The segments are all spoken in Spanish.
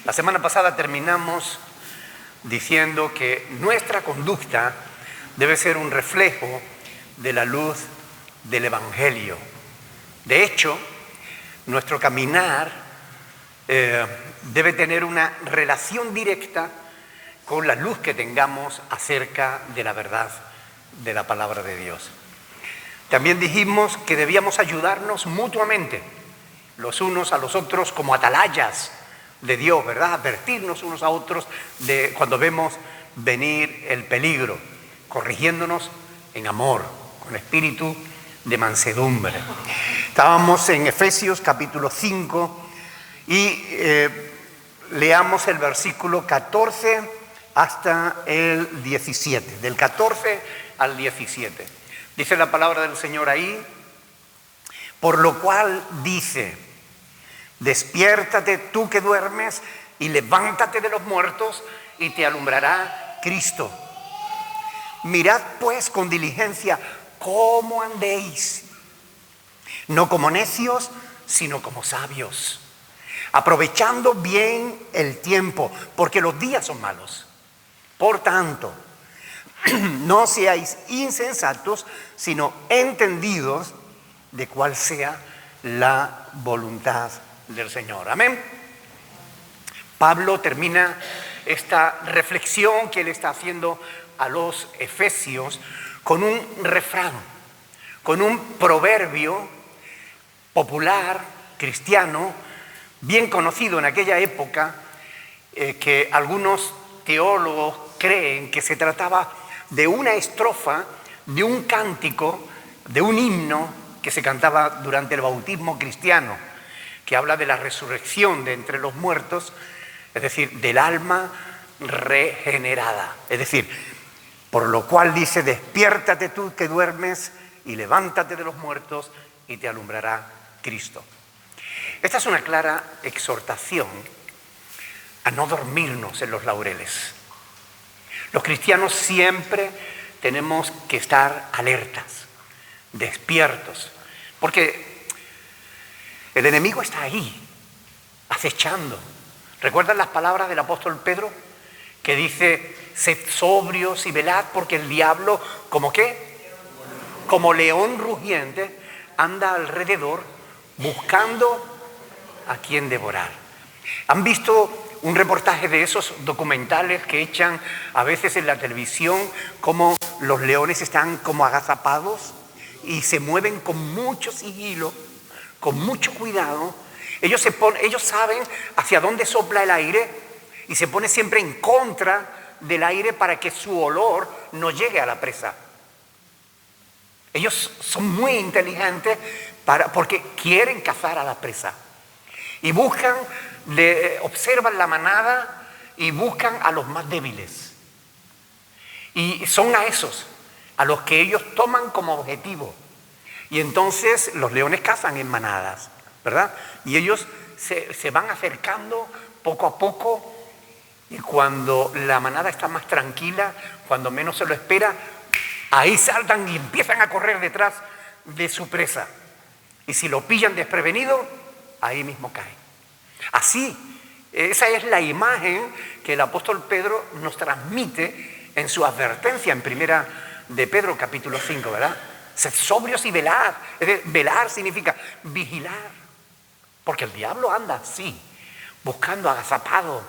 La semana pasada terminamos diciendo que nuestra conducta debe ser un reflejo de la luz del Evangelio. De hecho, nuestro caminar debe tener una relación directa con la luz que tengamos acerca de la verdad de la palabra de Dios. También dijimos que debíamos ayudarnos mutuamente, los unos a los otros, como atalayas de Dios, ¿verdad? Advertirnos unos a otros de cuando vemos venir el peligro, corrigiéndonos en amor, con espíritu de mansedumbre. Estábamos en Efesios capítulo 5 y leamos el versículo 14 hasta el 17, del 14 al 17. Dice la palabra del Señor ahí: por lo cual dice, despiértate tú que duermes y levántate de los muertos y te alumbrará Cristo. Mirad pues con diligencia cómo andéis, no como necios, sino como sabios, aprovechando bien el tiempo, porque los días son malos. Por tanto, no seáis insensatos, sino entendidos de cuál sea la voluntad del Señor. Amén. Pablo termina esta reflexión que él está haciendo a los efesios con un refrán, con un proverbio popular, cristiano, bien conocido en aquella época, que algunos teólogos creen que se trataba de una estrofa, de un cántico, de un himno que se cantaba durante el bautismo cristiano, que habla de la resurrección de entre los muertos, es decir, del alma regenerada. Es decir, por lo cual dice, despiértate tú que duermes y levántate de los muertos y te alumbrará Cristo. Esta es una clara exhortación a no dormirnos en los laureles. Los cristianos siempre tenemos que estar alertas, despiertos, porque el enemigo está ahí, acechando. ¿Recuerdan las palabras del apóstol Pedro? Que dice, sed sobrios y velad, porque el diablo, ¿como qué? Como león rugiente, anda alrededor buscando a quien devorar. ¿Han visto un reportaje de esos documentales que echan a veces en la televisión, cómo los leones están como agazapados y se mueven con mucho sigilo, con mucho cuidado? Ellos saben hacia dónde sopla el aire y se pone siempre en contra del aire para que su olor no llegue a la presa. Ellos son muy inteligentes porque quieren cazar a la presa y observan la manada y buscan a los más débiles. Y son a esos a los que ellos toman como objetivo. Y entonces los leones cazan en manadas, ¿verdad? Y ellos se van acercando poco a poco, y cuando la manada está más tranquila, cuando menos se lo espera, ahí saltan y empiezan a correr detrás de su presa. Y si lo pillan desprevenido, ahí mismo cae. Así, esa es la imagen que el apóstol Pedro nos transmite en su advertencia en primera de Pedro capítulo 5, ¿verdad? Sed sobrios y velad. Velar significa vigilar, porque el diablo anda así, buscando agazapado,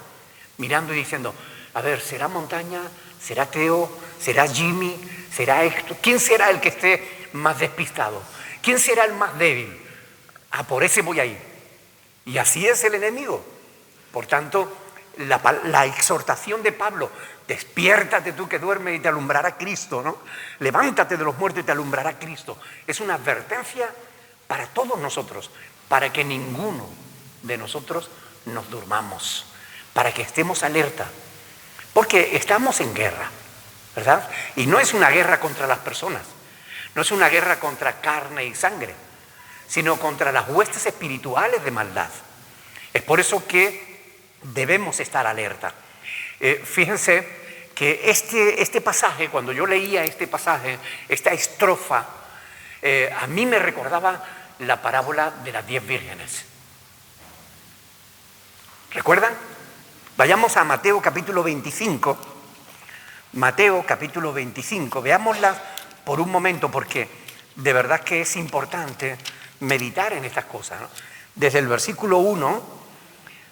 mirando y diciendo, a ver, ¿será Montaña? ¿Será Teo? ¿Será Jimmy? ¿Será esto? ¿Quién será el que esté más despistado? ¿Quién será el más débil? Ah, por ese voy a ir. Y así es el enemigo. Por tanto, la exhortación de Pablo, despiértate tú que duermes y te alumbrará Cristo, ¿no? Levántate de los muertos y te alumbrará Cristo. Es una advertencia para todos nosotros, para que ninguno de nosotros nos durmamos, para que estemos alerta, porque estamos en guerra, ¿verdad? Y no es una guerra contra las personas, no es una guerra contra carne y sangre, sino contra las huestes espirituales de maldad. Es por eso que debemos estar alerta. Fíjense que este pasaje, cuando yo leía este pasaje, esta estrofa, a mí me recordaba la parábola de las 10 vírgenes. ¿Recuerdan? Vayamos a Mateo capítulo 25. Mateo capítulo 25. Veámosla por un momento porque de verdad que es importante meditar en estas cosas, ¿no? Desde el versículo 1,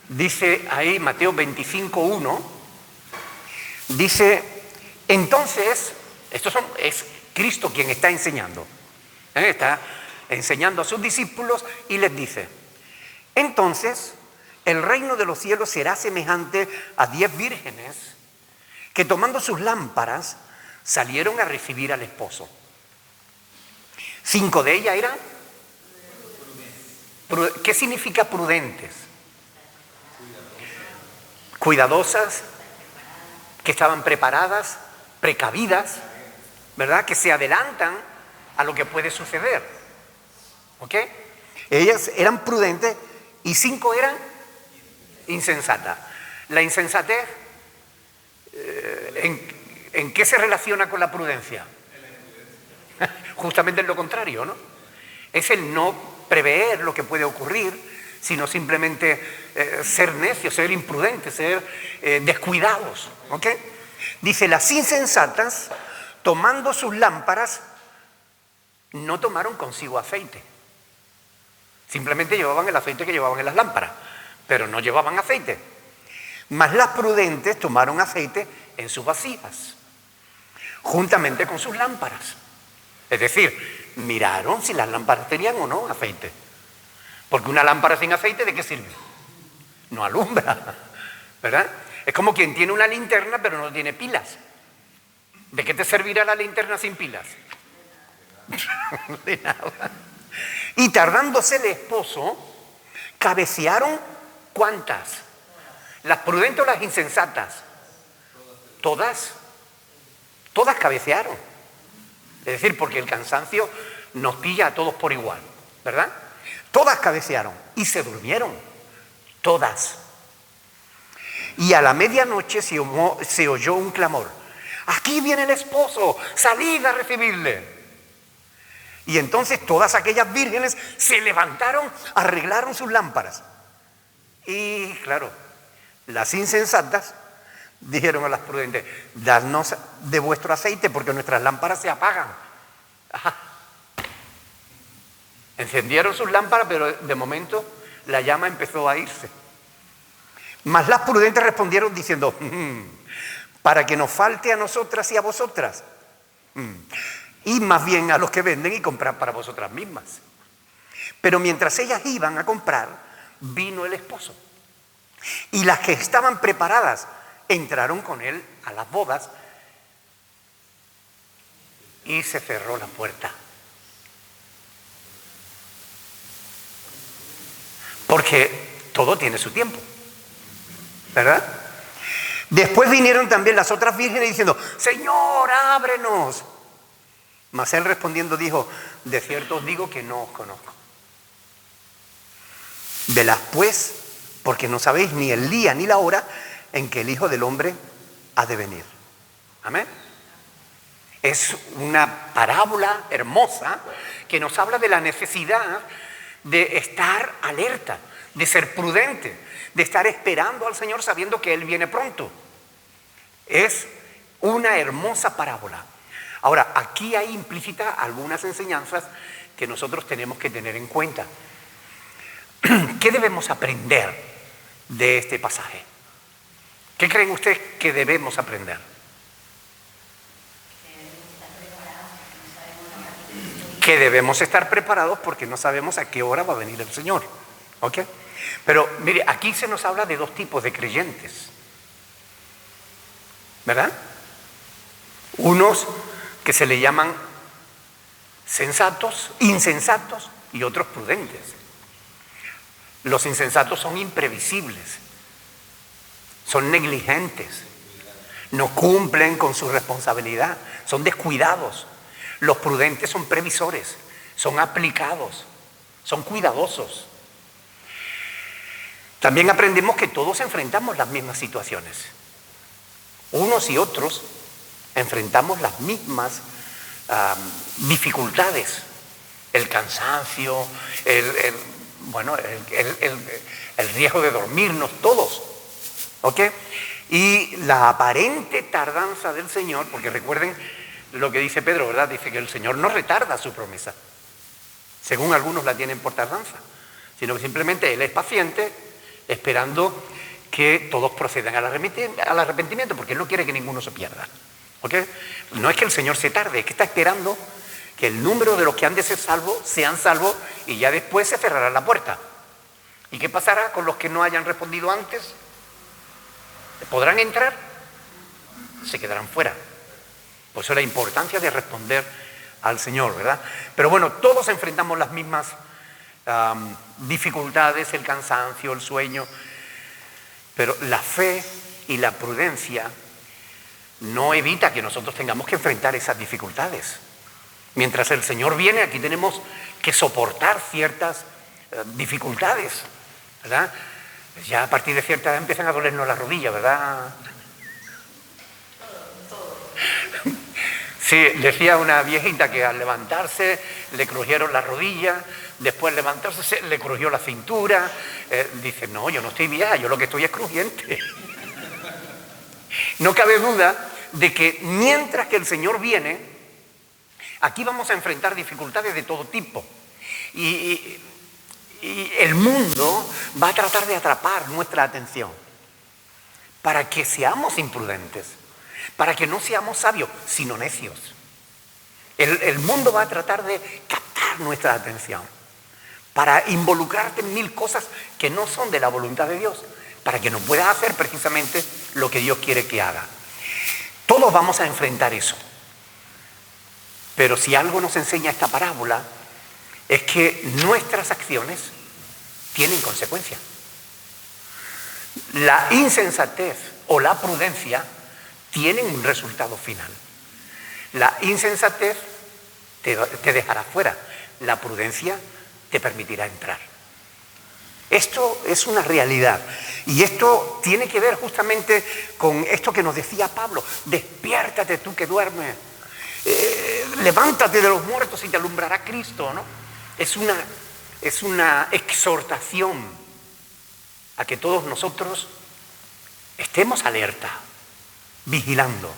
dice ahí Mateo 25, 1, dice, entonces, es Cristo quien está enseñando. Está enseñando a sus discípulos y les dice, entonces el reino de los cielos será semejante a 10 vírgenes que tomando sus lámparas salieron a recibir al esposo. 5 de ellas eran, ¿qué significa prudentes? Cuidadosas, que estaban preparadas, precavidas, ¿verdad? Que se adelantan a lo que puede suceder. ¿Ok? Ellas eran prudentes y 5 eran insensatas. La insensatez, ¿en qué se relaciona con la prudencia? Justamente en lo contrario, ¿no? Es el no prever lo que puede ocurrir, sino simplemente ser necios, ser imprudentes, ser descuidados. ¿Ok? Dice, las insensatas, tomando sus lámparas, no tomaron consigo aceite. Simplemente llevaban el aceite que llevaban en las lámparas, pero no llevaban aceite. Mas las prudentes tomaron aceite en sus vasijas, juntamente con sus lámparas. Es decir, miraron si las lámparas tenían o no aceite. Porque una lámpara sin aceite, ¿de qué sirve? No alumbra, ¿verdad? Es como quien tiene una linterna pero no tiene pilas. ¿De qué te servirá la linterna sin pilas? De nada. Y tardándose el esposo, cabecearon, ¿cuántas? ¿Las prudentes o las insensatas? Todas. Todas cabecearon. Es decir, porque el cansancio nos pilla a todos por igual, ¿verdad? Todas cabecearon y se durmieron. Todas. Y a la medianoche se oyó un clamor. Aquí viene el esposo, salid a recibirle. Y entonces todas aquellas vírgenes se levantaron, arreglaron sus lámparas. Y claro, las insensatas dijeron a las prudentes, dadnos de vuestro aceite porque nuestras lámparas se apagan. Ajá. Encendieron sus lámparas, pero de momento la llama empezó a irse. Mas las prudentes respondieron diciendo, para que nos falte a nosotras y a vosotras. Y más bien a los que venden y compran para vosotras mismas. Pero mientras ellas iban a comprar, vino el esposo. Y las que estaban preparadas entraron con él a las bodas y se cerró la puerta. Porque todo tiene su tiempo, ¿verdad? Después vinieron también las otras vírgenes diciendo, Señor, ábrenos. Mas él respondiendo dijo, de cierto os digo que no os conozco. Velad pues, porque no sabéis ni el día ni la hora en que el Hijo del Hombre ha de venir. Amén. Es una parábola hermosa que nos habla de la necesidad de estar alerta, de ser prudente, de estar esperando al Señor sabiendo que Él viene pronto. Es una hermosa parábola. Ahora, aquí hay implícitas algunas enseñanzas que nosotros tenemos que tener en cuenta. ¿Qué debemos aprender de este pasaje? ¿Qué creen ustedes que debemos aprender? Que debemos estar preparados porque no sabemos a qué hora va a venir el Señor. ¿Ok? Pero mire, aquí se nos habla de dos tipos de creyentes, ¿verdad? Unos que se le llaman sensatos, insensatos y otros prudentes. Los insensatos son imprevisibles, son negligentes, no cumplen con su responsabilidad, son descuidados. Los prudentes son previsores, son aplicados, son cuidadosos. También aprendemos que todos enfrentamos las mismas situaciones. Unos y otros enfrentamos las mismas dificultades. El cansancio, el riesgo de dormirnos, todos. ¿Ok? Y la aparente tardanza del Señor, porque recuerden lo que dice Pedro, ¿verdad? Dice que el Señor no retarda su promesa, según algunos la tienen por tardanza, sino que simplemente Él es paciente, esperando que todos procedan al arrepentimiento, porque Él no quiere que ninguno se pierda. ¿Ok? No es que el Señor se tarde, es que está esperando que el número de los que han de ser salvos sean salvos y ya después se cerrará la puerta. ¿Y qué pasará con los que no hayan respondido antes? ¿Podrán entrar? Se quedarán fuera. Por eso la importancia de responder al Señor, ¿verdad? Pero bueno, todos enfrentamos las mismas dificultades, el cansancio, el sueño, pero la fe y la prudencia no evita que nosotros tengamos que enfrentar esas dificultades. Mientras el Señor viene, aquí tenemos que soportar ciertas dificultades, ¿verdad? Ya a partir de cierta edad empiezan a dolernos las rodillas, ¿verdad? Sí, decía una viejita que al levantarse le crujieron las rodillas, después levantarse le crujió la cintura. Dice, no, yo no estoy vieja, yo lo que estoy es crujiente. No cabe duda de que mientras que el Señor viene, aquí vamos a enfrentar dificultades de todo tipo. Y el mundo va a tratar de atrapar nuestra atención para que seamos imprudentes, para que no seamos sabios, sino necios. El mundo va a tratar de captar nuestra atención para involucrarte en mil cosas que no son de la voluntad de Dios, para que no puedas hacer precisamente lo que Dios quiere que haga. Todos vamos a enfrentar eso. Pero si algo nos enseña esta parábola, es que nuestras acciones tienen consecuencias. La insensatez o la prudencia tienen un resultado final. La insensatez te dejará fuera, la prudencia te permitirá entrar. Esto es una realidad y esto tiene que ver justamente con esto que nos decía Pablo: despiértate tú que duermes, levántate de los muertos y te alumbrará Cristo, ¿no? Es una exhortación a que todos nosotros estemos alerta, vigilando,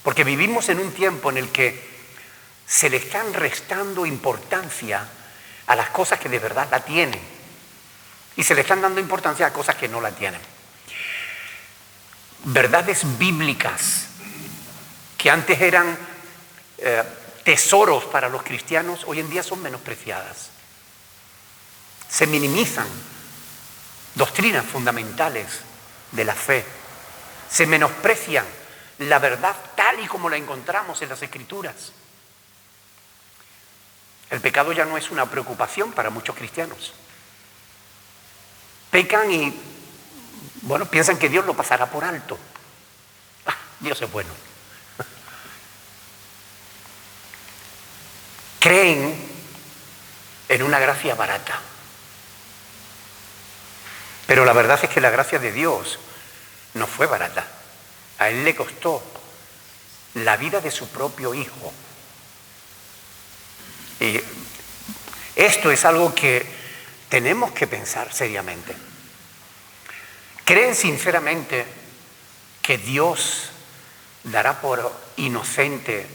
porque vivimos en un tiempo en el que se le están restando importancia a las cosas que de verdad la tienen y se le están dando importancia a cosas que no la tienen. Verdades bíblicas que antes eran tesoros para los cristianos, hoy en día son menospreciadas. Se minimizan doctrinas fundamentales de la fe. Se menosprecian la verdad tal y como la encontramos en las Escrituras. El pecado ya no es una preocupación para muchos cristianos. Pecan y, bueno, piensan que Dios lo pasará por alto. Dios es bueno. Creen en una gracia barata. Pero la verdad es que la gracia de Dios no fue barata. A Él le costó la vida de su propio Hijo. Y esto es algo que tenemos que pensar seriamente. ¿Creen sinceramente que Dios dará por inocente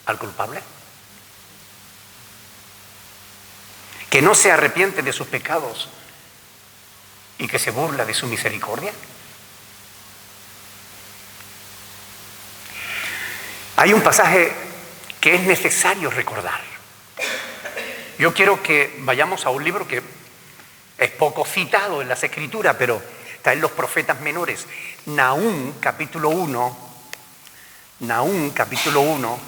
al culpable? ¿Que no se arrepiente de sus pecados y que se burla de su misericordia? Hay un pasaje que es necesario recordar. Yo quiero que vayamos a un libro que es poco citado en las Escrituras, pero está en los profetas menores. Nahum, capítulo 1. Nahum, capítulo 1,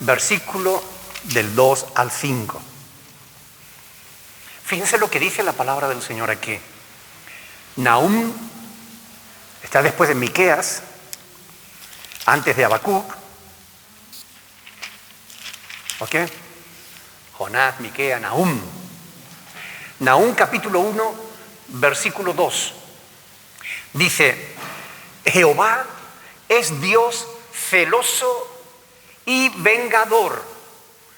versículo del 2 al 5. Fíjense lo que dice la palabra del Señor aquí. Nahum está después de Miqueas, antes de Habacuc. ¿Ok? Jonás, Miqueas, Nahum. Nahum capítulo 1, versículo 2. Dice: Jehová es Dios celoso y vengador.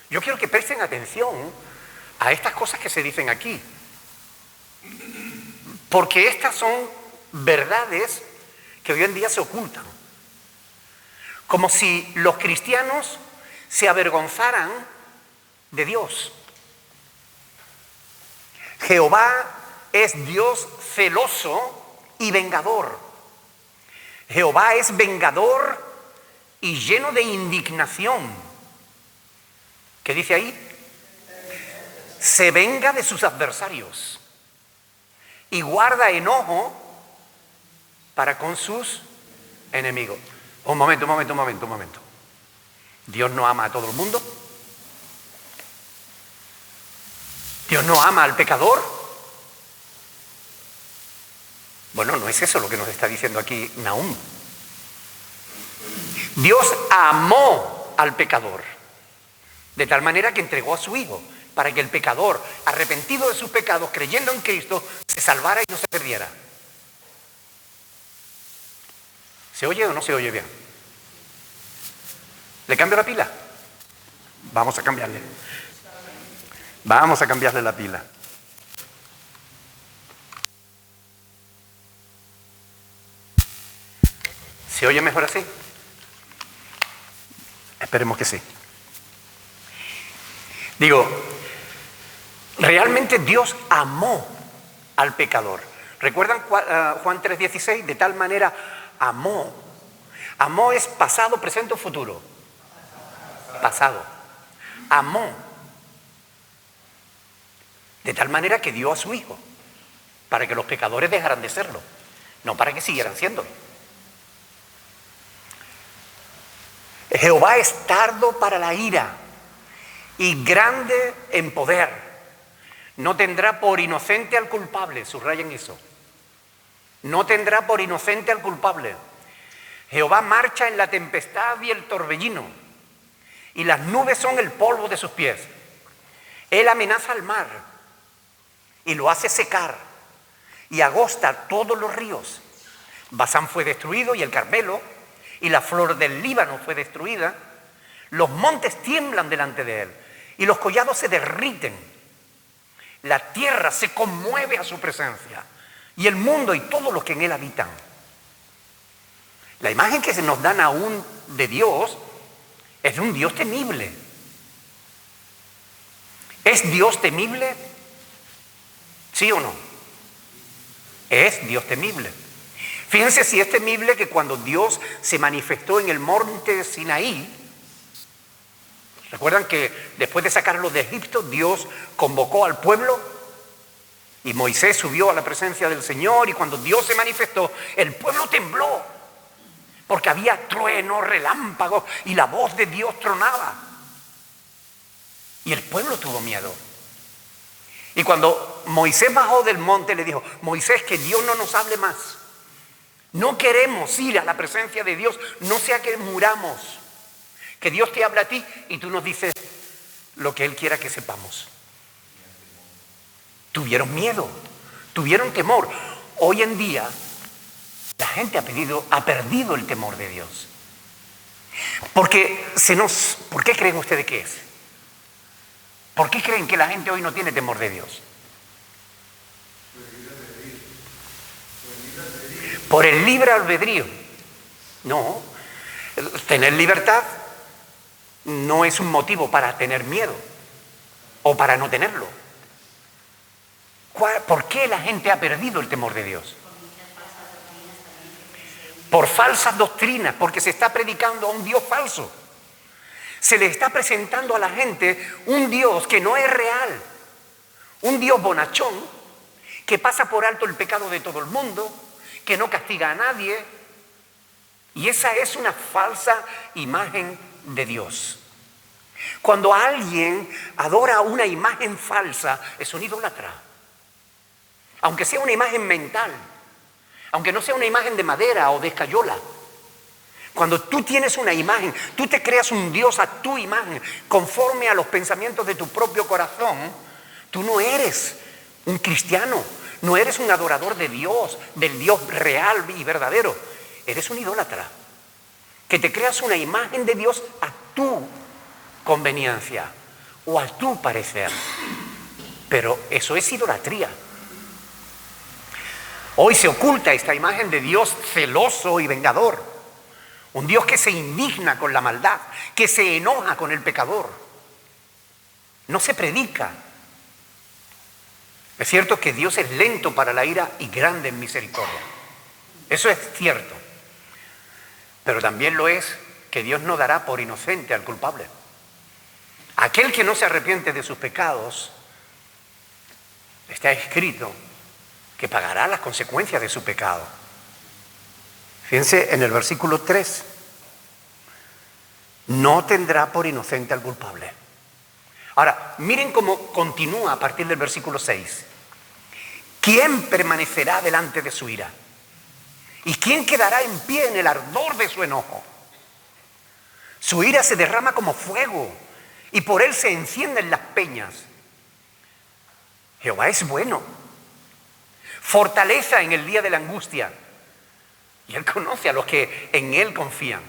Yo quiero que presten atención a estas cosas que se dicen aquí. Porque estas son verdades que hoy en día se ocultan. Como si los cristianos se avergonzaran de Dios. Jehová es Dios celoso y vengador. Jehová es vengador y lleno de indignación. ¿Qué dice ahí? Se venga de sus adversarios y guarda enojo para con sus enemigos. Un momento. ¿Dios no ama a todo el mundo? ¿Dios no ama al pecador? Bueno, no es eso lo que nos está diciendo aquí Nahum. Dios amó al pecador, de tal manera que entregó a su Hijo, para que el pecador, arrepentido de sus pecados, creyendo en Cristo, se salvara y no se perdiera. ¿Se oye o no se oye bien? ¿Le cambio la pila? Vamos a cambiarle la pila. ¿Se oye mejor así? Esperemos que sí. Digo, realmente Dios amó al pecador. ¿Recuerdan Juan 3:16? De tal manera amó. Amó es pasado, presente o futuro. Pasado. Amó. De tal manera que dio a su Hijo, para que los pecadores dejaran de serlo, no para que siguieran siéndolo. Jehová es tardo para la ira y grande en poder. No tendrá por inocente al culpable, subrayen eso. No tendrá por inocente al culpable. Jehová marcha en la tempestad y el torbellino, y las nubes son el polvo de sus pies. Él amenaza al mar y lo hace secar, y agosta todos los ríos. Basán fue destruido y el Carmelo, y la flor del Líbano fue destruida. Los montes tiemblan delante de él, y los collados se derriten. La tierra se conmueve a su presencia, y el mundo y todos los que en él habitan. La imagen que se nos dan aún de Dios es de un Dios temible. ¿Es Dios temible? ¿Sí o no? Es Dios temible. Fíjense si es temible que cuando Dios se manifestó en el monte Sinaí, recuerdan que después de sacarlos de Egipto, Dios convocó al pueblo y Moisés subió a la presencia del Señor, y cuando Dios se manifestó, el pueblo tembló, porque había truenos, relámpagos, y la voz de Dios tronaba. Y el pueblo tuvo miedo. Y cuando Moisés bajó del monte, le dijo: Moisés, que Dios no nos hable más. No queremos ir a la presencia de Dios, no sea que muramos. Que Dios te habla a ti y tú nos dices lo que Él quiera que sepamos. Tuvieron miedo, tuvieron temor. Hoy en día la gente ha perdido el temor de Dios. ¿Por qué creen ustedes que es? ¿Por qué creen que la gente hoy no tiene temor de Dios? Por el libre albedrío. No, tener libertad no es un motivo para tener miedo o para no tenerlo. ¿Por qué la gente ha perdido el temor de Dios? Por falsas doctrinas, porque se está predicando a un Dios falso. Se le está presentando a la gente un Dios que no es real, un Dios bonachón, que pasa por alto el pecado de todo el mundo, que no castiga a nadie. Y esa es una falsa imagen de Dios. Cuando alguien adora una imagen falsa, es un idólatra. Aunque sea una imagen mental, aunque no sea una imagen de madera o de escayola. Cuando tú tienes una imagen, tú te creas un Dios a tu imagen, conforme a los pensamientos de tu propio corazón, tú no eres un cristiano, no eres un adorador de Dios, del Dios real y verdadero. Eres un idólatra, que te creas una imagen de Dios a tu conveniencia o a tu parecer. Pero eso es idolatría. Hoy se oculta esta imagen de Dios celoso y vengador. Un Dios que se indigna con la maldad, que se enoja con el pecador. No se predica. Es cierto que Dios es lento para la ira y grande en misericordia. Eso es cierto. Pero también lo es que Dios no dará por inocente al culpable. Aquel que no se arrepiente de sus pecados, está escrito que pagará las consecuencias de su pecado. Fíjense en el versículo 3. No tendrá por inocente al culpable. Ahora, miren cómo continúa a partir del versículo 6. ¿Quién permanecerá delante de su ira? ¿Y quién quedará en pie en el ardor de su enojo? Su ira se derrama como fuego y por él se encienden las peñas. Jehová es bueno, fortaleza en el día de la angustia, y él conoce a los que en él confían.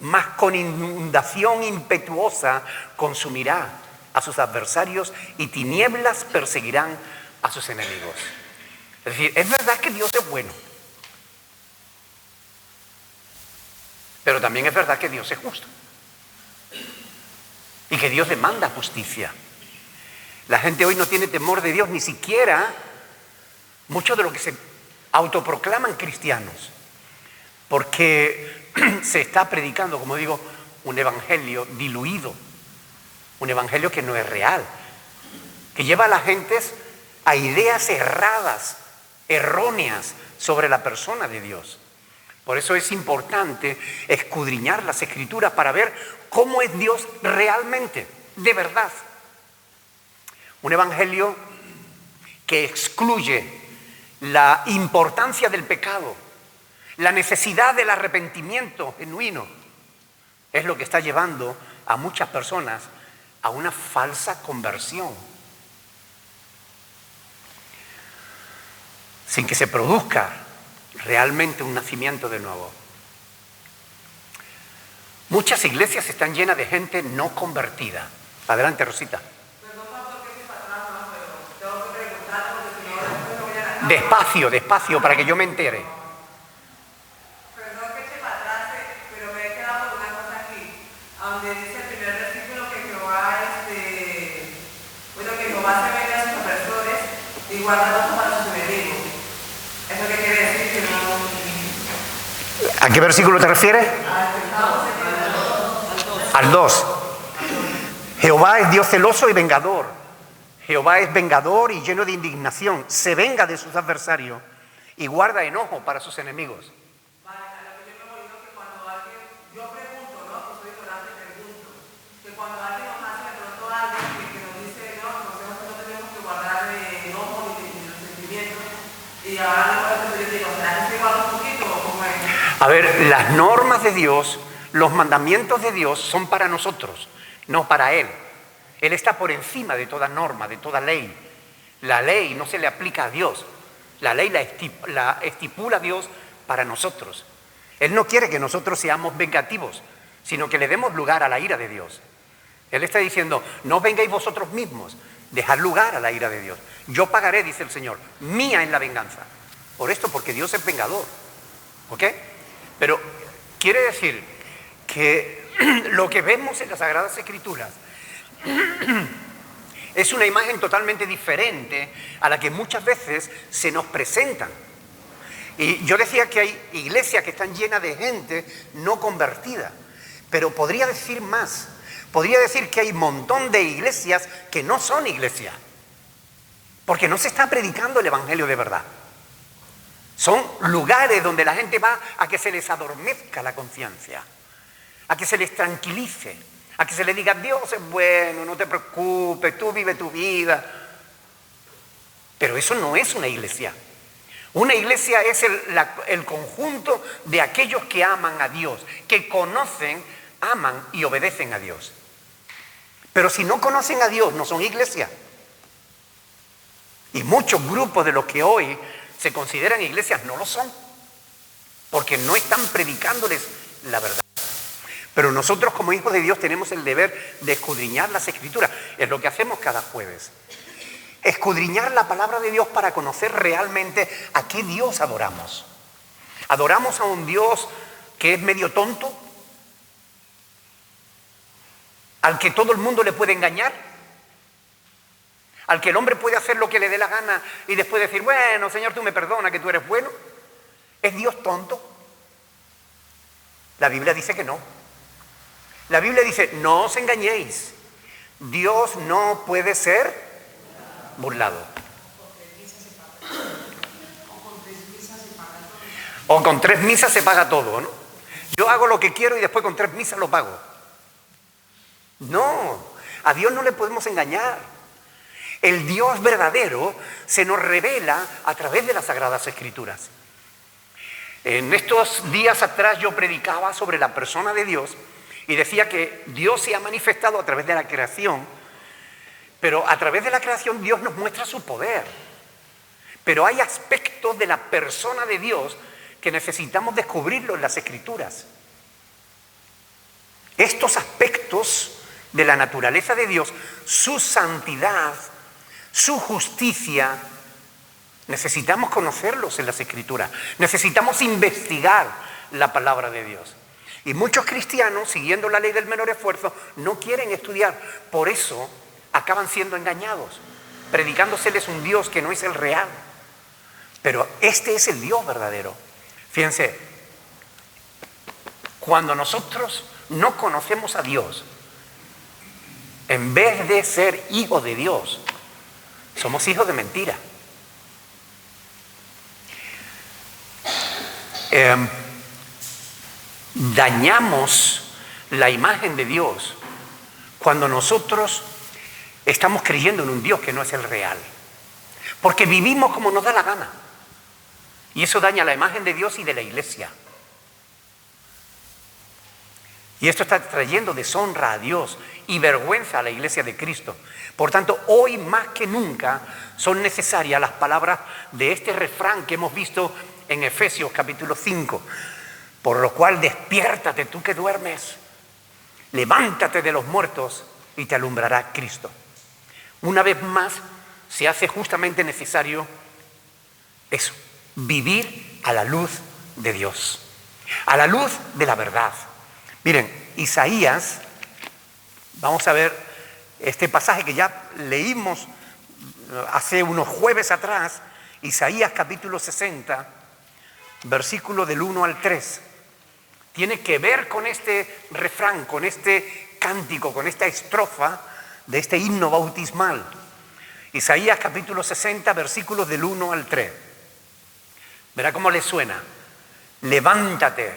Mas con inundación impetuosa consumirá a sus adversarios y tinieblas perseguirán a sus enemigos. Es decir, es verdad que Dios es bueno, pero también es verdad que Dios es justo y que Dios demanda justicia. La gente hoy no tiene temor de Dios, ni siquiera muchos de los que se autoproclaman cristianos, porque se está predicando, como digo, un evangelio diluido, un evangelio que no es real, que lleva a las gentes a ideas erradas, erróneas sobre la persona de Dios. Por eso es importante escudriñar las Escrituras para ver cómo es Dios realmente, de verdad. Un evangelio que excluye la importancia del pecado, la necesidad del arrepentimiento genuino, es lo que está llevando a muchas personas a una falsa conversión, sin que se produzca realmente un nacimiento de nuevo. Muchas iglesias están llenas de gente no convertida. Adelante, Rosita. Despacio, despacio, para que yo me entere. Perdón que eche para atrás, pero me he quedado con una cosa aquí, donde dice el primer versículo que Jehová, que Jehová se venga a sus opresores y guarda para sus enemigos. ¿Eso qué quiere decir? Que no... ¿A qué versículo te refieres? Al 2. Jehová es Dios celoso y vengador. Jehová es vengador y lleno de indignación. Se venga de sus adversarios y guarda enojo para sus enemigos. Vale, a lo que yo me he oído que cuando alguien, yo pregunto, ¿no? Que soy ignorante, pregunto, que cuando alguien nos hace de pronto algo que nos dice, no, conocemos que no tenemos que guardar enojo ni los sentimientos, y ahora por eso yo digo, ¿será que se iguala un poquito o cómo es? A ver, las normas de Dios, los mandamientos de Dios son para nosotros, no para Él. Él está por encima de toda norma, de toda ley. La ley no se le aplica a Dios. La ley la estipula Dios para nosotros. Él no quiere que nosotros seamos vengativos, sino que le demos lugar a la ira de Dios. Él está diciendo, no vengáis vosotros mismos, dejad lugar a la ira de Dios. Yo pagaré, dice el Señor, mía es la venganza. Por esto, porque Dios es vengador. ¿Ok? Pero quiere decir que lo que vemos en las Sagradas Escrituras es una imagen totalmente diferente a la que muchas veces se nos presentan. Y yo decía que hay iglesias que están llenas de gente no convertida, pero podría decir más. Podría decir que hay un montón de iglesias que no son iglesias, porque no se está predicando el evangelio de verdad. Son lugares donde la gente va a que se les adormezca la conciencia, a que se les tranquilice, a que se le diga, Dios es bueno, no te preocupes, tú vive tu vida. Pero eso no es una iglesia. Una iglesia es el conjunto de aquellos que aman a Dios, que conocen, aman y obedecen a Dios. Pero si no conocen a Dios, no son iglesia. Y muchos grupos de los que hoy se consideran iglesias no lo son, porque no están predicándoles la verdad. Pero nosotros como hijos de Dios tenemos el deber de escudriñar las Escrituras. Es lo que hacemos cada jueves. escudriñar la palabra de Dios para conocer realmente a qué Dios adoramos. ¿Adoramos a un Dios que es medio tonto? ¿Al que todo el mundo le puede engañar? ¿Al que el hombre puede hacer lo que le dé la gana y después decir, bueno, Señor, tú me perdonas, que tú eres bueno? ¿Es Dios tonto? La Biblia dice que no. La Biblia dice, no os engañéis. Dios no puede ser burlado. O con 3 misas se paga todo, ¿no? Yo hago lo que quiero y después con 3 misas lo pago. No, a Dios no le podemos engañar. El Dios verdadero se nos revela a través de las Sagradas Escrituras. En estos días atrás yo predicaba sobre la persona de Dios y decía que Dios se ha manifestado a través de la creación, pero a través de la creación Dios nos muestra su poder. Pero hay aspectos de la persona de Dios que necesitamos descubrirlo en las Escrituras. Estos aspectos de la naturaleza de Dios, su santidad, su justicia, necesitamos conocerlos en las Escrituras. Necesitamos investigar la palabra de Dios. Y muchos cristianos, siguiendo la ley del menor esfuerzo, no quieren estudiar. Por eso acaban siendo engañados, predicándoseles un Dios que no es el real. Pero este es el Dios verdadero. Fíjense, cuando nosotros no conocemos a Dios, en vez de ser hijos de Dios, somos hijos de mentira. Dañamos la imagen de Dios cuando nosotros estamos creyendo en un Dios que no es el real. Porque vivimos como nos da la gana. Y eso daña la imagen de Dios y de la iglesia. Y esto está trayendo deshonra a Dios y vergüenza a la iglesia de Cristo. Por tanto, hoy más que nunca son necesarias las palabras de este refrán que hemos visto en Efesios capítulo 5. Por lo cual despiértate tú que duermes, levántate de los muertos y te alumbrará Cristo. Una vez más se hace justamente necesario eso, vivir a la luz de Dios, a la luz de la verdad. Miren, Isaías, vamos a ver este pasaje que ya leímos hace unos jueves atrás, Isaías capítulo 60, versículo del 1 al 3. Tiene que ver con este refrán, con este cántico, con esta estrofa de este himno bautismal. Isaías capítulo 60, versículos del 1 al 3. Verá cómo le suena. Levántate,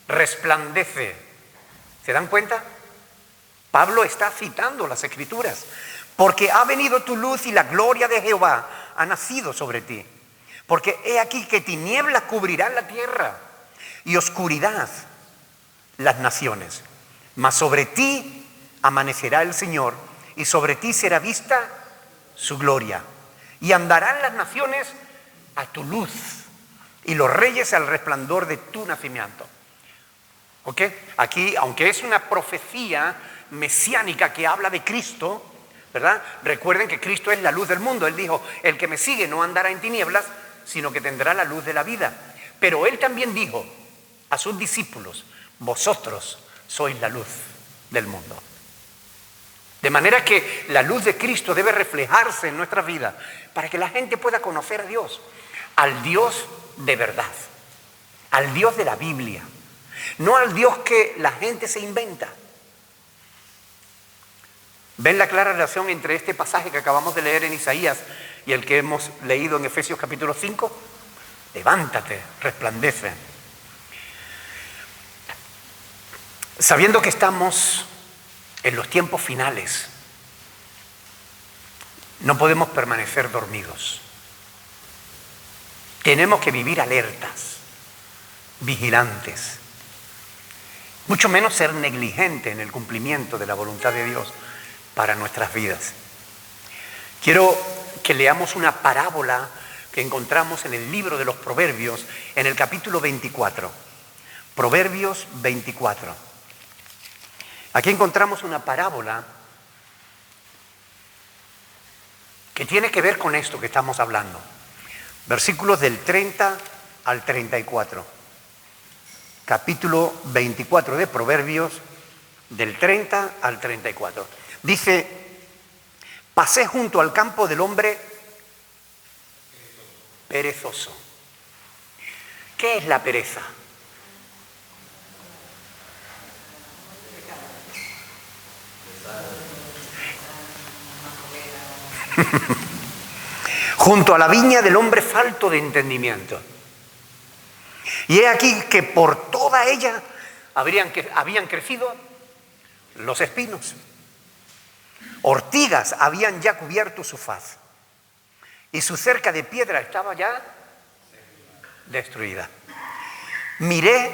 resplandece. ¿Se dan cuenta? Pablo está citando las Escrituras. Porque ha venido tu luz y la gloria de Jehová ha nacido sobre ti. Porque he aquí que tinieblas cubrirán la tierra y oscuridad las naciones. Mas sobre ti amanecerá el Señor y sobre ti será vista su gloria. Y andarán las naciones a tu luz y los reyes al resplandor de tu nacimiento. ¿Ok? Aquí, aunque es una profecía mesiánica que habla de Cristo, ¿verdad? Recuerden que Cristo es la luz del mundo. Él dijo, el que me sigue no andará en tinieblas, sino que tendrá la luz de la vida. Pero Él también dijo a sus discípulos, vosotros sois la luz del mundo. De manera que la luz de Cristo debe reflejarse en nuestra vida para que la gente pueda conocer a Dios, al Dios de verdad, al Dios de la Biblia, no al Dios que la gente se inventa. ¿Ven la clara relación entre este pasaje que acabamos de leer en Isaías y el que hemos leído en Efesios capítulo 5? Levántate, resplandece. Sabiendo que estamos en los tiempos finales, no podemos permanecer dormidos. Tenemos que vivir alertas, vigilantes, mucho menos ser negligentes en el cumplimiento de la voluntad de Dios para nuestras vidas. Quiero que leamos una parábola que encontramos en el libro de los Proverbios, en el capítulo 24. Proverbios 24. Aquí encontramos una parábola que tiene que ver con esto que estamos hablando. Versículos del 30 al 34. Capítulo 24 de Proverbios, del 30 al 34. Dice: pasé junto al campo del hombre perezoso. ¿Qué es la pereza? Junto a la viña del hombre falto de entendimiento. Y he aquí que por toda ella habían crecido los espinos. Ortigas habían ya cubierto su faz. Y su cerca de piedra estaba ya destruida. Miré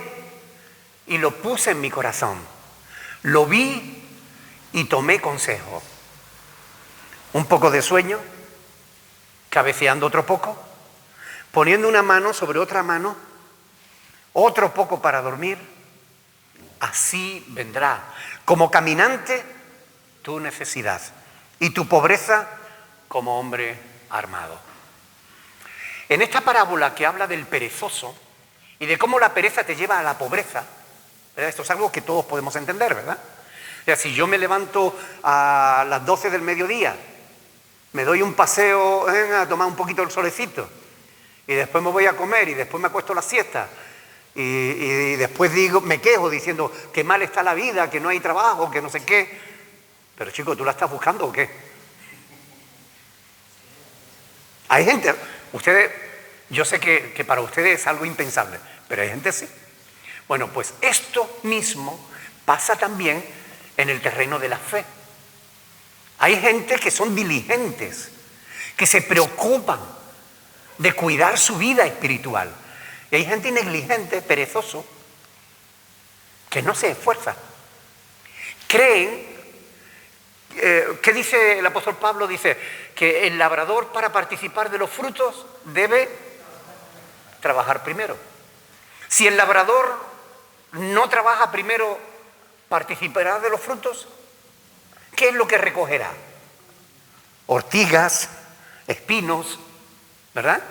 y lo puse en mi corazón. Lo vi y tomé consejo. Un poco de sueño, cabeceando otro poco, poniendo una mano sobre otra mano, otro poco para dormir. Así vendrá como caminante tu necesidad y tu pobreza como hombre armado. En esta parábola que habla del perezoso y de cómo la pereza te lleva a la pobreza, ¿verdad? Esto es algo que todos podemos entender, ¿verdad? O sea, si yo me levanto a las 12 del mediodía, me doy un paseo a tomar un poquito el solecito y después me voy a comer y después me acuesto la siesta y después me quejo diciendo que mal está la vida, que no hay trabajo, que no sé qué. Pero chico, ¿tú la estás buscando o qué? Hay gente, ustedes, yo sé que para ustedes es algo impensable, pero hay gente sí. Bueno, pues esto mismo pasa también en el terreno de la fe. Hay gente que son diligentes, que se preocupan de cuidar su vida espiritual. Y hay gente negligente, perezoso, que no se esfuerza. Creen, ¿qué dice el apóstol Pablo? Dice que el labrador, para participar de los frutos, debe trabajar primero. Si el labrador no trabaja primero, ¿participará de los frutos? ¿Qué es lo que recogerá? Ortigas, espinos, ¿verdad?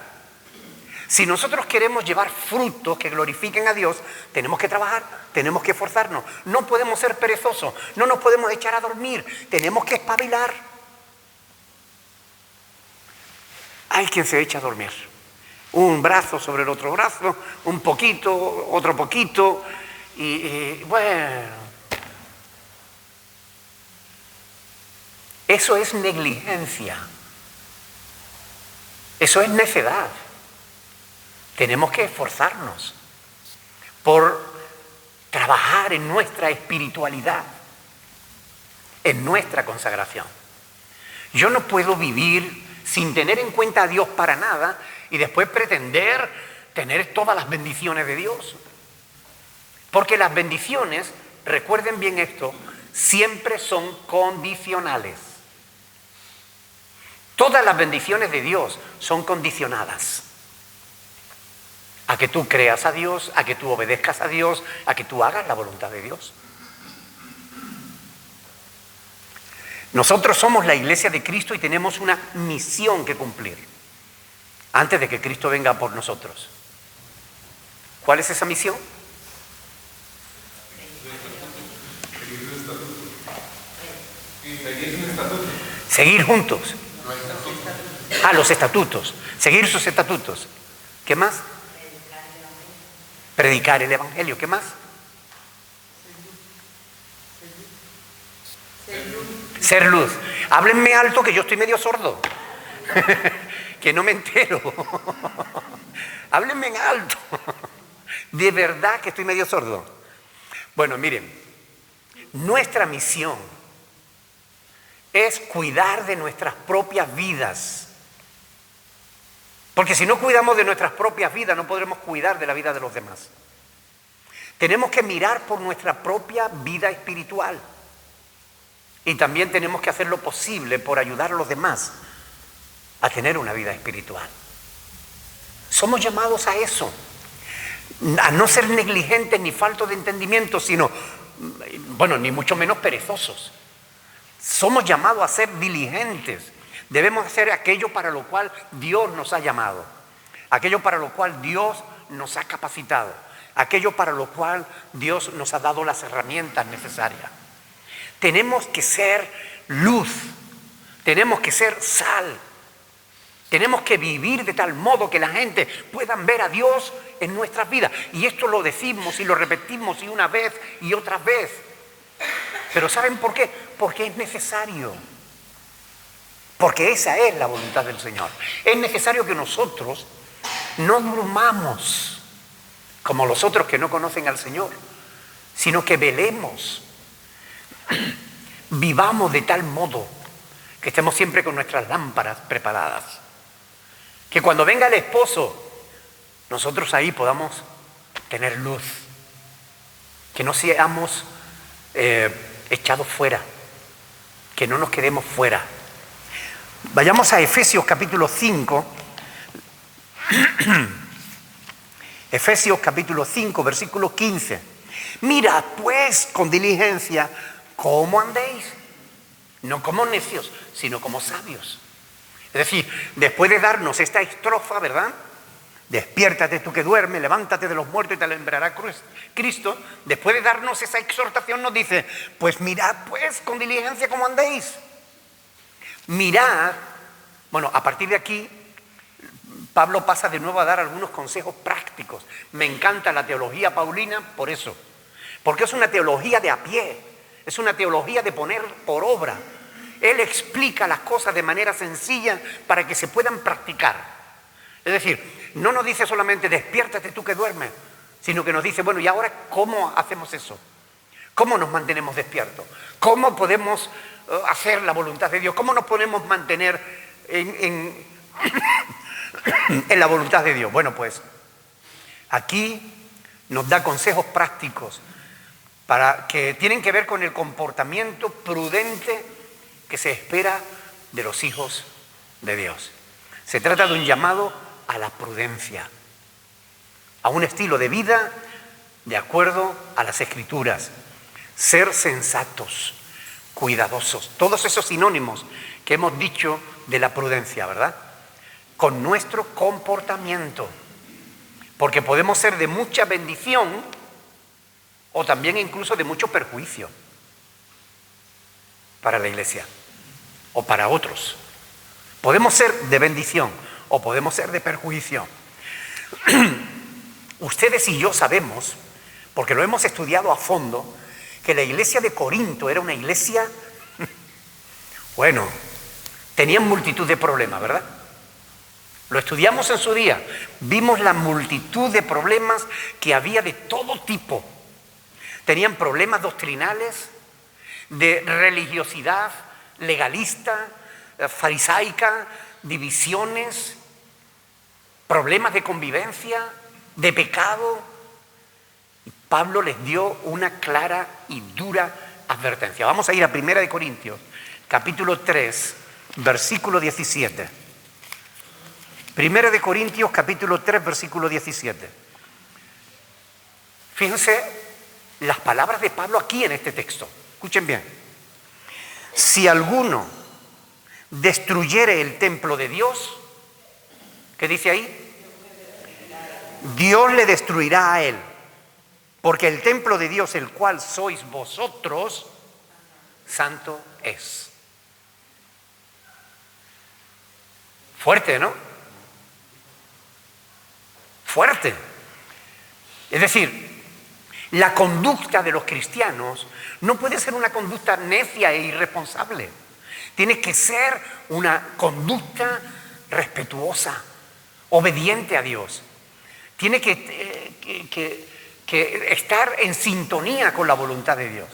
Si nosotros queremos llevar frutos que glorifiquen a Dios, tenemos que trabajar, tenemos que esforzarnos. No podemos ser perezosos, no nos podemos echar a dormir, tenemos que espabilar. Hay quien se echa a dormir. Un brazo sobre el otro brazo, un poquito, otro poquito, y bueno. Eso es negligencia. Eso es necedad. Tenemos que esforzarnos por trabajar en nuestra espiritualidad, en nuestra consagración. Yo no puedo vivir sin tener en cuenta a Dios para nada y después pretender tener todas las bendiciones de Dios. Porque las bendiciones, recuerden bien esto, siempre son condicionales. Todas las bendiciones de Dios son condicionadas a que tú creas a Dios, a que tú obedezcas a Dios, a que tú hagas la voluntad de Dios. Nosotros somos la iglesia de Cristo y tenemos una misión que cumplir antes de que Cristo venga por nosotros. ¿Cuál es esa misión? Seguir juntos. Los estatutos. Seguir sus estatutos. ¿Qué más? Predicar el evangelio. ¿Qué más? Ser luz. Háblenme alto que yo estoy medio sordo. Que no me entero. Háblenme en alto. De verdad que estoy medio sordo. Bueno, miren. Nuestra misión es cuidar de nuestras propias vidas. Porque si no cuidamos de nuestras propias vidas, no podremos cuidar de la vida de los demás. Tenemos que mirar por nuestra propia vida espiritual. Y también tenemos que hacer lo posible por ayudar a los demás a tener una vida espiritual. Somos llamados a eso. A no ser negligentes ni faltos de entendimiento, sino, bueno, ni mucho menos perezosos. Somos llamados a ser diligentes, Debemos hacer aquello para lo cual Dios nos ha llamado, aquello para lo cual Dios nos ha capacitado, aquello para lo cual Dios nos ha dado las herramientas necesarias. Tenemos que ser luz, tenemos que ser sal, tenemos que vivir de tal modo que la gente pueda ver a Dios en nuestras vidas. Y esto lo decimos y lo repetimos y una vez y otra vez. Pero ¿saben por qué? Porque es necesario. Porque esa es la voluntad del Señor. Es necesario que nosotros no durmamos como los otros que no conocen al Señor, sino que velemos, vivamos de tal modo que estemos siempre con nuestras lámparas preparadas. Que cuando venga el esposo, nosotros ahí podamos tener luz. Que no seamos echados fuera, que no nos quedemos fuera. Vayamos a Efesios capítulo 5. Efesios capítulo 5, versículo 15. Mirad pues con diligencia cómo andéis, no como necios, sino como sabios. Es decir, después de darnos esta estrofa, ¿verdad? Despiértate tú que duermes, levántate de los muertos y te alumbrará Cristo. Después de darnos esa exhortación nos dice, pues mirad pues con diligencia cómo andéis. Mirad, bueno, a partir de aquí Pablo pasa de nuevo a dar algunos consejos prácticos. Me encanta la teología paulina por eso, porque es una teología de a pie, es una teología de poner por obra. Él explica las cosas de manera sencilla para que se puedan practicar. Es decir, no nos dice solamente despiértate tú que duermes, sino que nos dice, bueno, ¿y ahora cómo hacemos eso? ¿Cómo nos mantenemos despiertos? ¿Cómo podemos hacer la voluntad de Dios? ¿Cómo nos podemos mantener en la voluntad de Dios? Bueno, pues aquí nos da consejos prácticos para que tienen que ver con el comportamiento prudente que se espera de los hijos de Dios. Se trata de un llamado a la prudencia, a un estilo de vida de acuerdo a las Escrituras. Ser sensatos, cuidadosos, todos esos sinónimos que hemos dicho de la prudencia, ¿verdad? Con nuestro comportamiento, porque podemos ser de mucha bendición o también incluso de mucho perjuicio para la iglesia o para otros. Podemos ser de bendición o podemos ser de perjuicio. Ustedes y yo sabemos, porque lo hemos estudiado a fondo, que la iglesia de Corinto era una iglesia, bueno, tenían multitud de problemas, ¿verdad? Lo estudiamos en su día, vimos la multitud de problemas que había de todo tipo. Tenían problemas doctrinales, de religiosidad legalista, farisaica, divisiones, problemas de convivencia, de pecado. Pablo les dio una clara y dura advertencia. Vamos a ir a 1 Corintios, capítulo 3, versículo 17. 1 Corintios, capítulo 3, versículo 17. Fíjense las palabras de Pablo aquí en este texto. Escuchen bien. Si alguno destruyere el templo de Dios, ¿qué dice ahí? Dios le destruirá a él, porque el templo de Dios, el cual sois vosotros, santo es. Fuerte, ¿no? Fuerte. Es decir, la conducta de los cristianos no puede ser una conducta necia e irresponsable. Tiene que ser una conducta respetuosa, obediente a Dios. Tiene que estar en sintonía con la voluntad de Dios,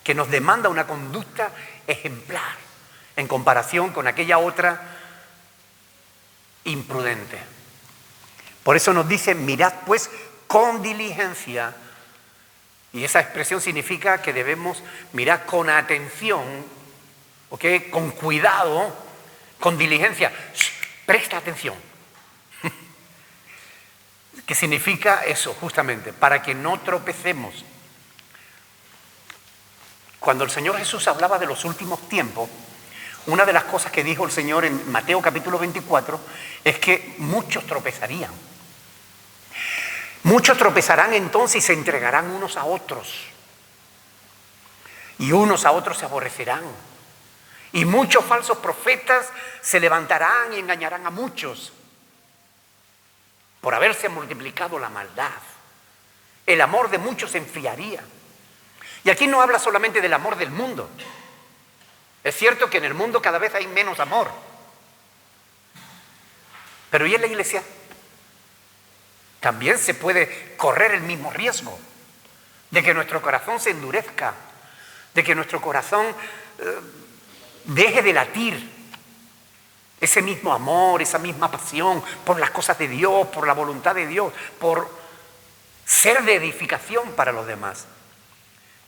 que nos demanda una conducta ejemplar en comparación con aquella otra imprudente. Por eso nos dice, mirad pues con diligencia. Y esa expresión significa que debemos mirar con atención, ¿okay? Con cuidado, con diligencia. Presta atención. ¿Qué significa eso? Justamente, para que no tropecemos. Cuando el Señor Jesús hablaba de los últimos tiempos, una de las cosas que dijo el Señor en Mateo capítulo 24 es que muchos tropezarían. Muchos tropezarán entonces y se entregarán unos a otros. Y unos a otros se aborrecerán. Y muchos falsos profetas se levantarán y engañarán a muchos por haberse multiplicado la maldad. El amor de muchos se enfriaría. Y aquí no habla solamente del amor del mundo. Es cierto que en el mundo cada vez hay menos amor. Pero ¿y en la iglesia? También se puede correr el mismo riesgo de que nuestro corazón se endurezca, de que nuestro corazón deje de latir ese mismo amor, esa misma pasión por las cosas de Dios, por la voluntad de Dios, por ser de edificación para los demás.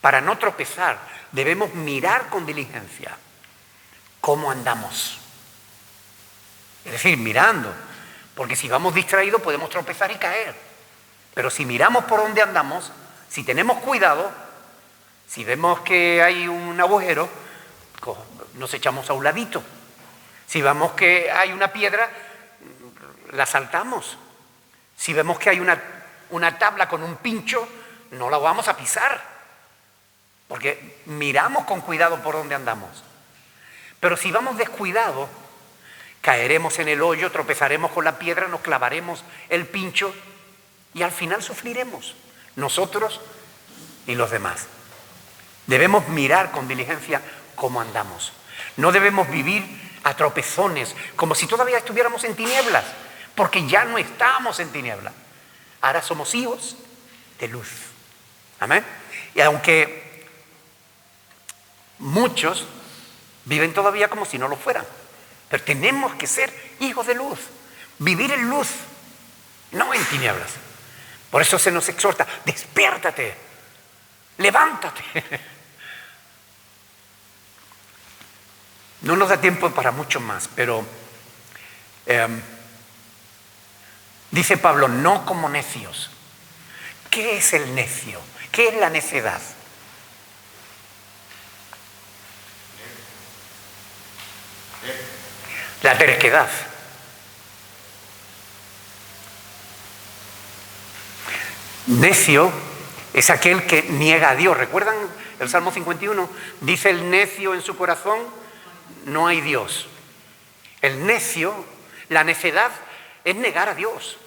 Para no tropezar, debemos mirar con diligencia cómo andamos. Es decir, mirando, porque si vamos distraídos podemos tropezar y caer. Pero si miramos por dónde andamos, si tenemos cuidado, si vemos que hay un agujero, nos echamos a un ladito. Si vemos que hay una piedra, la saltamos. Si vemos que hay una tabla con un pincho, no la vamos a pisar, porque miramos con cuidado por dónde andamos. Pero si vamos descuidados, caeremos en el hoyo, tropezaremos con la piedra, nos clavaremos el pincho y al final sufriremos, nosotros y los demás. Debemos mirar con diligencia cómo andamos. No debemos vivir a tropezones, como si todavía estuviéramos en tinieblas, porque ya no estamos en tinieblas. Ahora somos hijos de luz. Amén. Y aunque muchos viven todavía como si no lo fueran, pero tenemos que ser hijos de luz, vivir en luz, no en tinieblas. Por eso se nos exhorta: despiértate, levántate. No nos da tiempo para mucho más, pero dice Pablo, no como necios. ¿Qué es el necio? ¿Qué es la necedad? La terquedad. Necio es aquel que niega a Dios. ¿Recuerdan el Salmo 51? Dice el necio en su corazón: no hay Dios. El necio, la necedad es negar a Dios.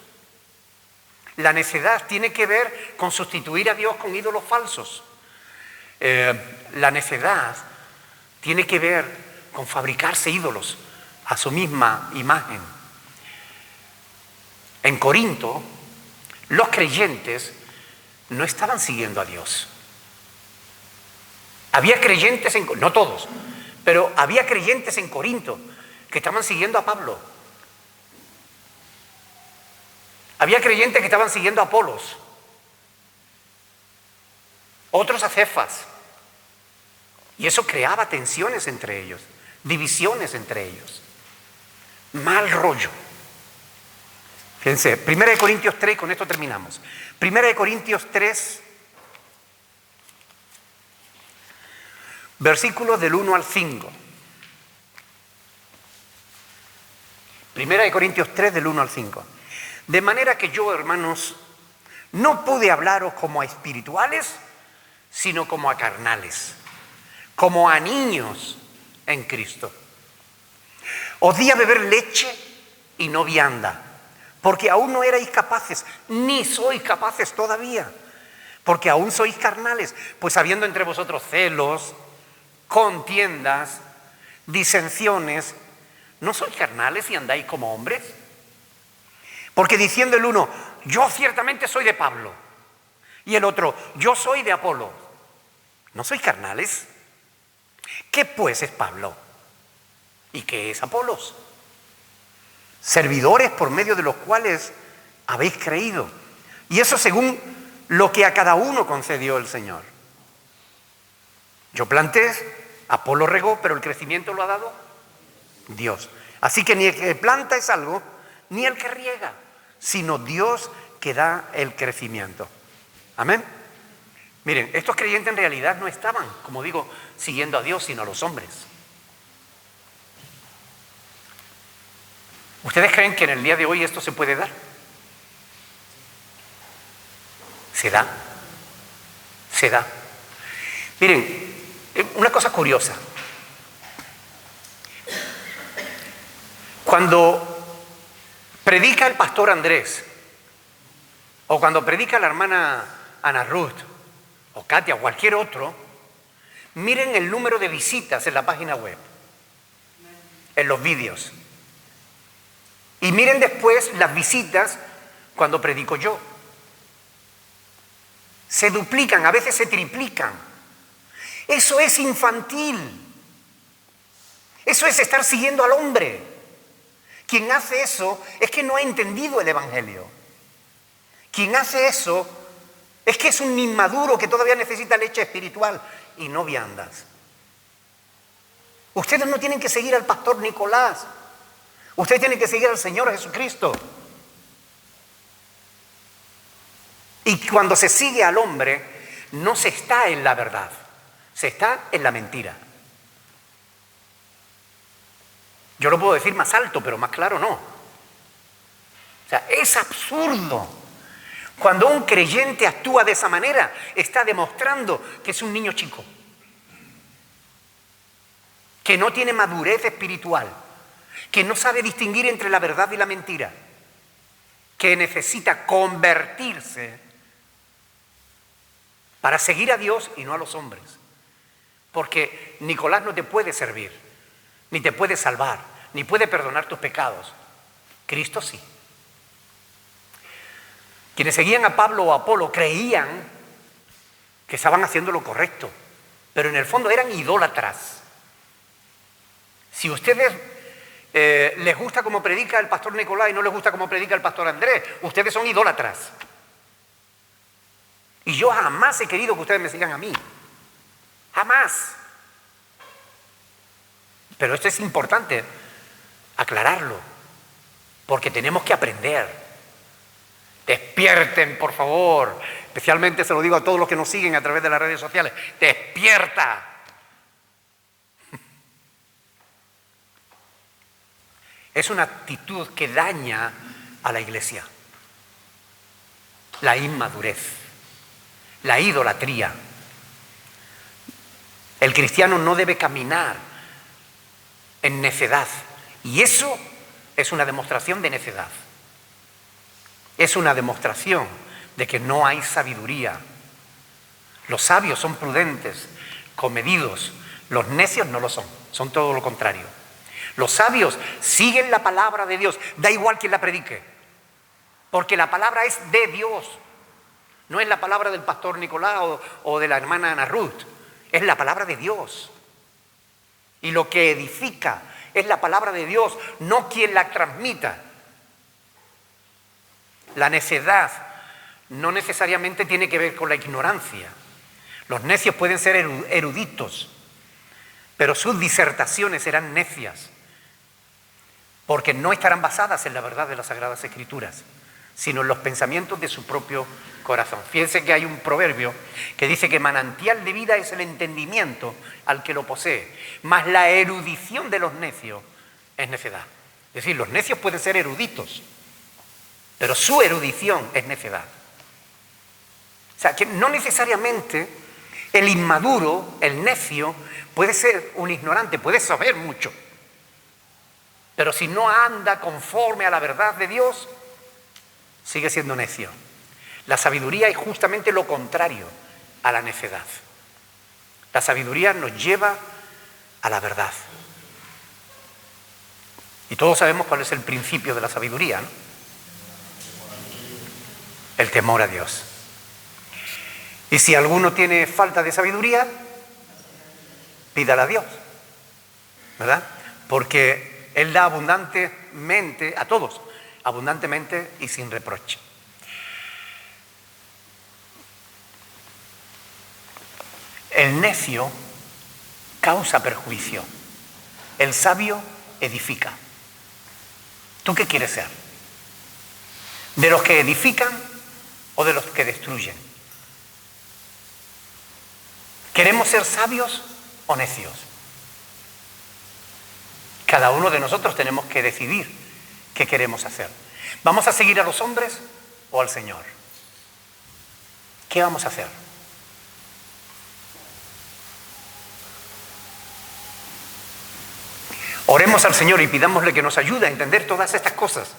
La necedad tiene que ver con sustituir a Dios con ídolos falsos. La necedad tiene que ver con fabricarse ídolos a su misma imagen. En Corinto, los creyentes no estaban siguiendo a Dios. Había creyentes, no todos, pero había creyentes en Corinto que estaban siguiendo a Pablo. Había creyentes que estaban siguiendo a Apolos, otros a Cefas. Y eso creaba tensiones entre ellos, divisiones entre ellos. Mal rollo. Fíjense, 1 Corintios 3, con esto terminamos. 1 Corintios 3, versículos del 1 al 5. 1 Corintios 3, del 1 al 5. De manera que yo, hermanos, no pude hablaros como a espirituales, sino como a carnales, como a niños en Cristo. Os di a beber leche y no vianda, porque aún no erais capaces, ni sois capaces todavía, porque aún sois carnales, pues habiendo entre vosotros celos, contiendas, disensiones, ¿no sois carnales y andáis como hombres? Porque diciendo el uno, yo ciertamente soy de Pablo, y el otro, yo soy de Apolo, ¿no sois carnales? ¿Qué pues es Pablo? ¿Y qué es Apolos? Servidores por medio de los cuales habéis creído, y eso según lo que a cada uno concedió el Señor. Yo planté, Apolo regó, pero el crecimiento lo ha dado Dios. Así que ni el que planta es algo, ni el que riega, sino Dios que da el crecimiento. Amén. Miren, estos creyentes en realidad no estaban, como digo, siguiendo a Dios, sino a los hombres. ¿Ustedes creen que en el día de hoy esto se puede dar? Se da. Se da. Miren, una cosa curiosa. Cuando predica el pastor Andrés, o cuando predica la hermana Ana Ruth, o Katia, o cualquier otro, miren el número de visitas en la página web, en los vídeos. Y miren después las visitas cuando predico yo. Se duplican, a veces se triplican. Eso es infantil. Eso es estar siguiendo al hombre. Quien hace eso es que no ha entendido el Evangelio. Quien hace eso es que es un inmaduro que todavía necesita leche espiritual y no viandas. Ustedes no tienen que seguir al pastor Nicolás. Ustedes tienen que seguir al Señor Jesucristo. Y cuando se sigue al hombre, no se está en la verdad, se está en la mentira. Yo lo puedo decir más alto, pero más claro no. O sea, es absurdo. Cuando un creyente actúa de esa manera, está demostrando que es un niño chico, que no tiene madurez espiritual, que no sabe distinguir entre la verdad y la mentira, que necesita convertirse para seguir a Dios y no a los hombres. Porque Nicolás no te puede servir, ni te puede salvar, ni puede perdonar tus pecados. Cristo sí. Quienes seguían a Pablo o a Apolo creían que estaban haciendo lo correcto, pero en el fondo eran idólatras. Si a ustedes les gusta cómo predica el pastor Nicolás y no les gusta cómo predica el pastor Andrés, ustedes son idólatras. Y yo jamás he querido que ustedes me sigan a mí. Jamás. Pero esto es importante aclararlo, porque tenemos que aprender. Despierten, por favor. Especialmente se lo digo a todos los que nos siguen a través de las redes sociales. ¡Despierta! Es una actitud que daña a la iglesia. La inmadurez, la idolatría. El cristiano no debe caminar en necedad. Y eso es una demostración de necedad. Es una demostración de que no hay sabiduría. Los sabios son prudentes, comedidos. Los necios no lo son, son todo lo contrario. Los sabios siguen la palabra de Dios, da igual quien la predique, porque la palabra es de Dios. No es la palabra del pastor Nicolás o de la hermana Ana Ruth, es la palabra de Dios. Y lo que edifica es la palabra de Dios, no quien la transmita. La necedad no necesariamente tiene que ver con la ignorancia. Los necios pueden ser eruditos, pero sus disertaciones serán necias, porque no estarán basadas en la verdad de las Sagradas Escrituras, sino en los pensamientos de su propio corazón. Fíjense que hay un proverbio que dice que manantial de vida es el entendimiento al que lo posee, mas la erudición de los necios es necedad. Es decir, los necios pueden ser eruditos, pero su erudición es necedad. O sea, que no necesariamente el inmaduro, el necio, puede ser un ignorante, puede saber mucho. Pero si no anda conforme a la verdad de Dios, sigue siendo necio. La sabiduría es justamente lo contrario a la necedad. La sabiduría nos lleva a la verdad. Y todos sabemos cuál es el principio de la sabiduría, ¿no? El temor a Dios. Y si alguno tiene falta de sabiduría, pídala a Dios, ¿verdad? Porque Él da abundantemente a todos, abundantemente y sin reproche. El necio causa perjuicio, el sabio edifica. ¿Tú qué quieres ser? ¿De los que edifican o de los que destruyen? ¿Queremos ser sabios o necios? Cada uno de nosotros tenemos que decidir ¿Qué queremos hacer? ¿Vamos a seguir a los hombres o al Señor? ¿Qué vamos a hacer? Oremos al Señor y pidámosle que nos ayude a entender todas estas cosas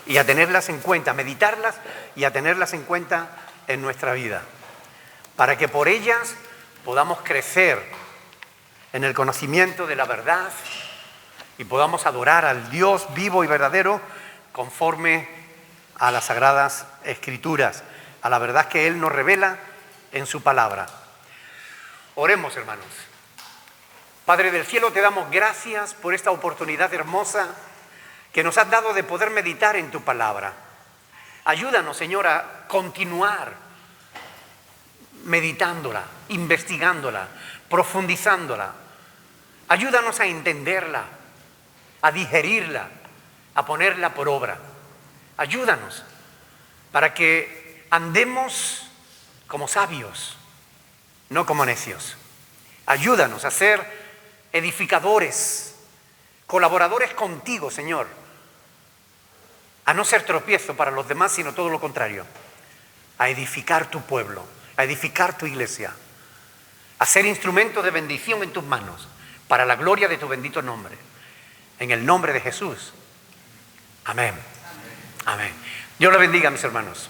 y a tenerlas en cuenta, a meditarlas y a tenerlas en cuenta en nuestra vida, para que por ellas podamos crecer en el conocimiento de la verdad y podamos adorar al Dios vivo y verdadero conforme a las Sagradas Escrituras, a la verdad que Él nos revela en su palabra. Oremos, hermanos. Padre del cielo, te damos gracias por esta oportunidad hermosa que nos has dado de poder meditar en tu palabra. Ayúdanos, Señor, a continuar meditándola, investigándola, profundizándola. Ayúdanos a entenderla, a digerirla, a ponerla por obra. Ayúdanos para que andemos como sabios, no como necios. Ayúdanos a ser edificadores, colaboradores contigo, Señor, a no ser tropiezo para los demás, sino todo lo contrario, a edificar tu pueblo, a edificar tu iglesia, a ser instrumento de bendición en tus manos, para la gloria de tu bendito nombre. En el nombre de Jesús. Amén. Amén. Dios le bendiga, mis hermanos.